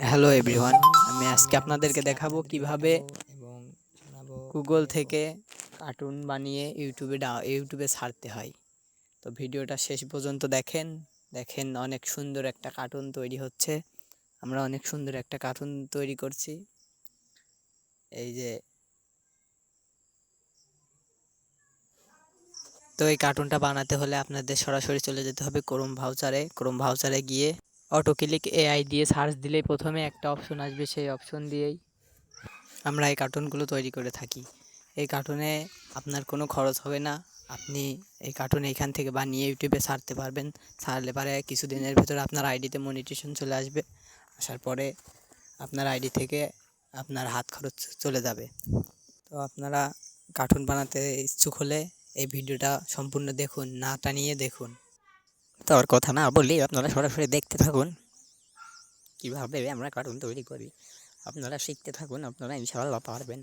Hello everyone, আমি আজকে আপনাদেরকে দেখাবো কিভাবে গুগল থেকে কার্টুন বানিয়ে ইউটিউবে ছাড়তে হয়। তো ভিডিওটা শেষ পর্যন্ত দেখেন। দেখেন অনেক সুন্দর একটা কার্টুন তৈরি হচ্ছে। আমরা অনেক সুন্দর একটা কার্টুন তৈরি করছি। এই যে তো এই কার্টুনটা বানাতে হলে আপনাদের সরাসরি চলে যেতে হবে ক্রোম ভাউচারে গিয়ে অটো ক্লিক এআই দিয়ে সার্চ দিলেই প্রথমে একটা অপশন আসবে, সেই অপশন দিয়েই আমরা এই কার্টুনগুলো তৈরি করে থাকি। এই কার্টুনে আপনার কোনো খরচ হবে না। আপনি এই কার্টুন এইখান থেকে বানিয়ে ইউটিউবে ছাড়তে পারবেন। ছাড়লে পারে কিছুদিনের ভেতরে আপনার আইডিতে মনিটেশন চলে আসবে। আসার পরে আপনার আইডি থেকে আপনার হাত খরচ চলে যাবে। তো আপনারা কার্টুন বানাতে ইচ্ছুক হলে এই ভিডিওটা সম্পূর্ণ দেখুন, না টানিয়ে দেখুন। তো আর কথা না বললেই আপনারা সরাসরি দেখতে থাকুন কীভাবে আমরা কার্টুন তৈরি করি। আপনারা শিখতে থাকুন, আপনারা ইনশাআল্লাহ পারবেন।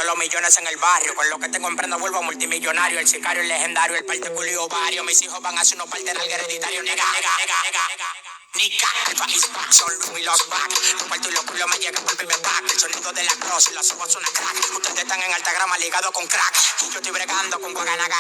Todos los millones en el barrio, con lo que tengo emprendo vuelvo multimillonario, el sicario, el legendario, el particulio ovario, mis hijos van a hacer unos parte del hereditario, nega. Nica, el país back, son Louis los back, los parto y los culos me llegan por primer pack, el sonido de la cross y la subo son una crack, ustedes están en alta grama ligado con crack, yo estoy bregando con guaganaga.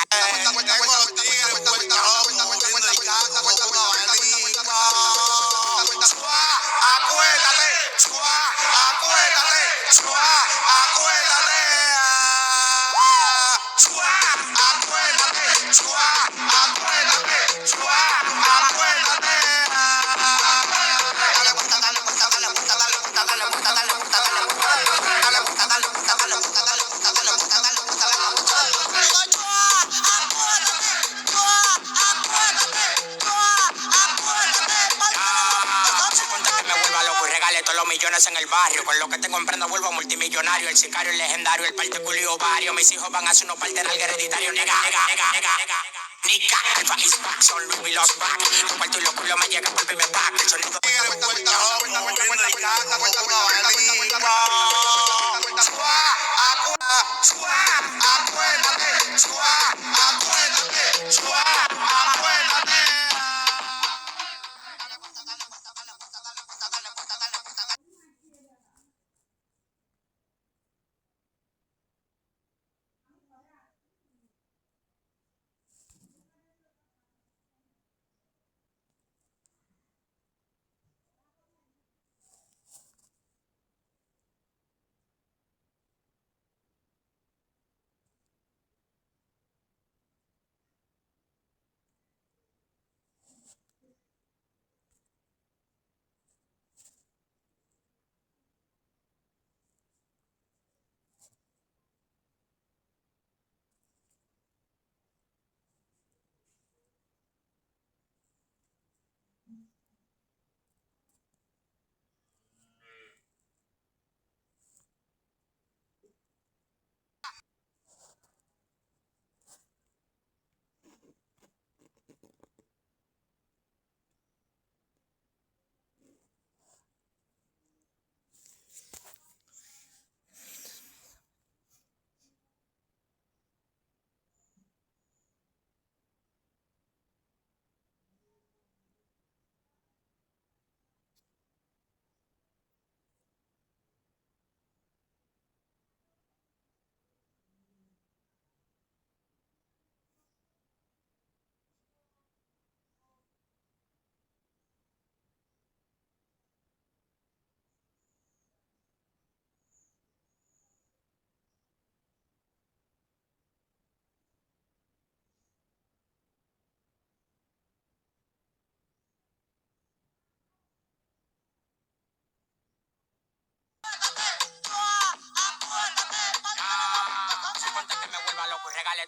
Todos los millones en el barrio, con lo que tengo emprendo vuelvo multimillonario, el sicario, el legendario, el particulio ovario, mis hijos van a hacer unos parte del hereditario, nega. Nica, el país back, son Louis los back, los parto y los culos me llegan por primer pack, el sonido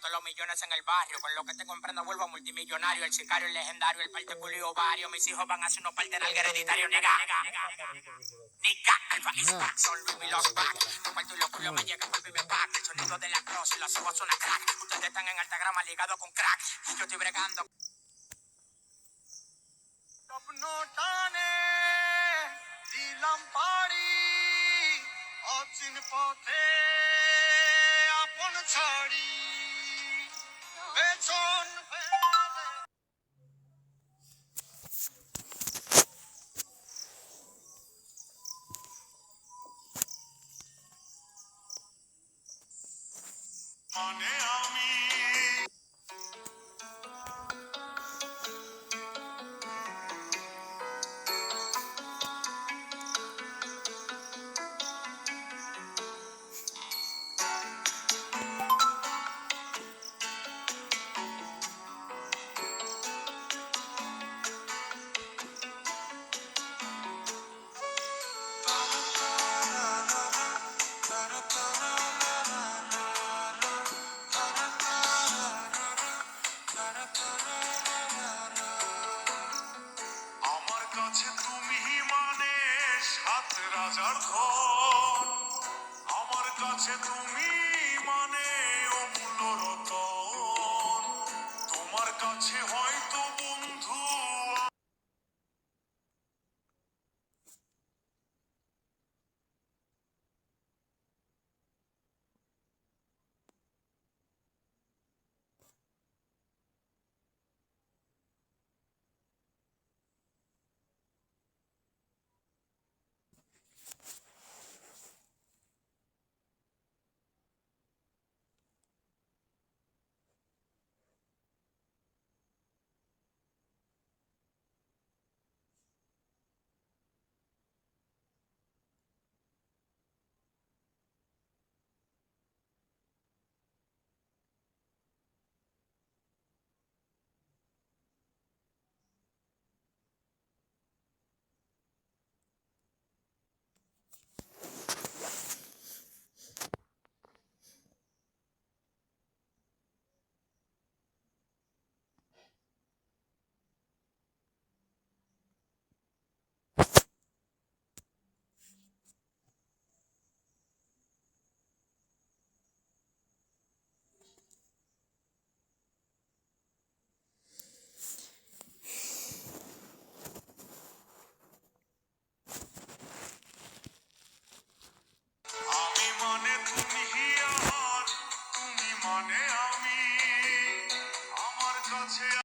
todos los millones en el barrio, con lo que tengo emprendo vuelvo multimillonario, el sicario, el legendario, el particulio ovario, mis hijos van a hacer unos parte del hereditario, nega. Nica, el país back, son Louis los back, los parto y los culos me llegan por primer pack, el sonido de la cross y la subo son una crack, ustedes están en alta grama ligado con crack, yo estoy bregando. মসৃণ পথে আপন ছাড়ি পেছন ফেলে মানে আমি আমার কাছে তুমি মানে সাত রাজার ধন আমার কাছে তুমি মানে অমূল্য রতন তোমার কাছে